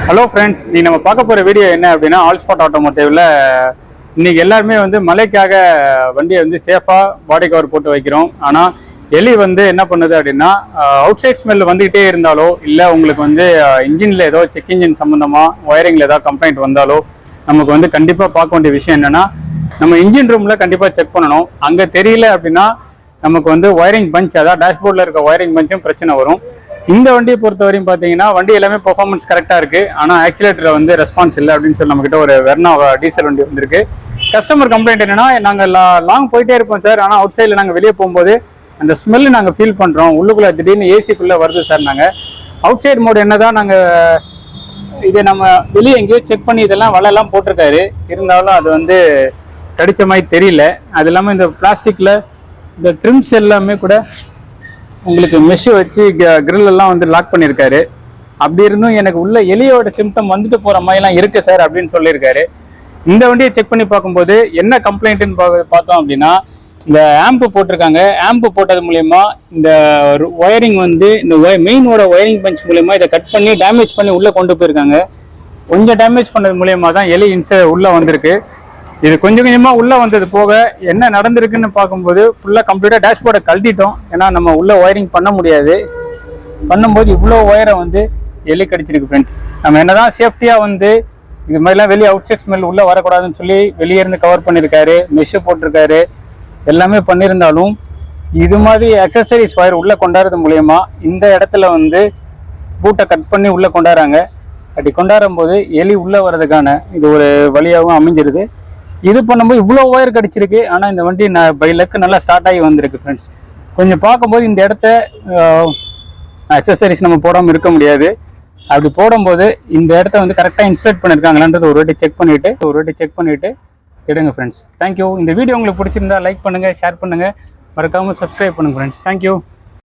Hello friends, நீ நம்ம பார்க்க போகிற வீடியோ என்ன அப்படின்னா ஆல்ஸ்பாட் ஆட்டோமோட்டிவ்ல இன்னைக்கு எல்லாருமே மழைக்காக வண்டியை சேஃபாக பாடி கவர் போட்டு வைக்கிறோம். ஆனால் எலி என்ன பண்ணுது அப்படின்னா அவுட் சைட் ஸ்மெல் வந்துகிட்டே இருந்தாலோ இல்லை உங்களுக்கு இன்ஜினில் ஏதோ செக் இன்ஜின் சம்மந்தமாக ஒயரிங்கில் ஏதாவது கம்ப்ளைண்ட் வந்தாலோ நமக்கு கண்டிப்பாக பார்க்க வேண்டிய விஷயம் என்னென்னா நம்ம இன்ஜின் ரூமில் கண்டிப்பாக செக் பண்ணணும். அங்கே தெரியல அப்படின்னா நமக்கு ஒயரிங் பஞ்ச், அதாவது டேஷ்போர்டில் இருக்க ஒயரிங் பஞ்சும் பிரச்சனை வரும். இந்த வண்டியை பொறுத்தவரையும் பார்த்தீங்கன்னா வண்டி எல்லாமே பெர்ஃபார்மன்ஸ் கரெக்டாக இருக்குது. ஆனால் ஆக்சிலேட்டரில் ரெஸ்பான்ஸ் இல்லை அப்படின்னு சொல்லி நம்மகிட்ட ஒரு வெர்னா டீசல் வண்டி வந்திருக்கு. கஸ்டமர் கம்ப்ளைண்ட் என்னன்னா, நாங்கள் லாங் போயிட்டே இருப்போம் சார், ஆனால் அவுட் சைடில் நாங்கள் வெளியே போகும்போது அந்த ஸ்மெல்லு நாங்கள் ஃபீல் பண்ணுறோம், உள்ளுக்குள்ளே திடீர்னு ஏசிக்குள்ளே வருது சார். நாங்கள் அவுட் சைடு மோடு என்ன தான் நாங்கள் இதை நம்ம வெளியே எங்கேயோ செக் பண்ணி இதெல்லாம் வலையெல்லாம் போட்டிருக்காரு, இருந்தாலும் அது கடிச்ச மாதிரி தெரியல. அது இல்லாமல் இந்த பிளாஸ்டிக்கில் இந்த ட்ரிம்ஸ் எல்லாமே கூட உங்களுக்கு மெஷ் வச்சு கிரில் எல்லாம் லாக் பண்ணியிருக்காரு. அப்படி இருந்தும் எனக்கு உள்ள எலியோட சிம்டம் வந்துட்டு போகிற மாதிரிலாம் இருக்கு சார் அப்படின்னு சொல்லியிருக்காரு. இந்த வண்டியை செக் பண்ணி பார்க்கும்போது என்ன கம்ப்ளைண்ட்டுன்னு பார்த்தோம் அப்படின்னா, இந்த ஆம்பு போட்டிருக்காங்க. ஆம்பு போட்டது மூலயமா இந்த ஒயரிங் இந்த மெயினோட ஒயரிங் பஞ்ச் மூலயமா இதை கட் பண்ணி டேமேஜ் பண்ணி உள்ளே கொண்டு போயிருக்காங்க. கொஞ்சம் டேமேஜ் பண்ணது மூலயமா தான் எலி உள்ளே வந்திருக்கு. இது கொஞ்சம் கொஞ்சமாக உள்ளே வந்தது போக என்ன நடந்திருக்குன்னு பார்க்கும்போது ஃபுல்லாக கம்ப்ளீட்டாக டேஷ்போர்டை கழட்டிட்டோம். ஏன்னா நம்ம உள்ளே ஒயரிங் பண்ண முடியாது. பண்ணும்போது இவ்வளோ ஒயரை எலி கடிச்சிருக்கு ஃப்ரெண்ட்ஸ். நம்ம என்னதான் சேஃப்டியாக இது மாதிரிலாம் வெளியே அவுட் சைட் ஸ்மெல் உள்ளே வரக்கூடாதுன்னு சொல்லி வெளியே இருந்து கவர் பண்ணியிருக்காரு, மெஷ்ஷு போட்டிருக்காரு, எல்லாமே பண்ணியிருந்தாலும் இது மாதிரி அக்சசரிஸ் ஒயர் உள்ளே கொண்டாடுறது மூலயமா இந்த இடத்துல பூட்டை கட் பண்ணி உள்ளே கொண்டாடுறாங்க. அப்படி கொண்டாடும் போது எலி உள்ளே வர்றதுக்கான இது ஒரு வழியாகவும் அமைஞ்சிருது. இது பண்ணும்போது இவ்வளோ ஒயர் கடிச்சிருக்கு. ஆனால் இந்த வண்டி பை லக்கு நல்லா ஸ்டார்ட் ஆகி வந்திருக்கு ஃப்ரெண்ட்ஸ். கொஞ்சம் பார்க்கும்போது இந்த இடத்த அக்சசரிஸ் நம்ம போடாமல் இருக்க முடியாது. அப்படி போடும்போது இந்த இடத்த கரெக்டாக இன்ஸ்டேட் பண்ணியிருக்காங்களான்றது ஒரு வாட்டி செக் பண்ணிவிட்டு எடுங்க ஃப்ரெண்ட்ஸ். தேங்க்யூ. இந்த வீடியோ உங்களுக்கு பிடிச்சிருந்தா லைக் பண்ணுங்கள், ஷேர் பண்ணுங்கள், மறக்காமல் சப்ஸ்கிரைப் பண்ணுங்கள் ஃப்ரெண்ட்ஸ். தேங்க்யூ.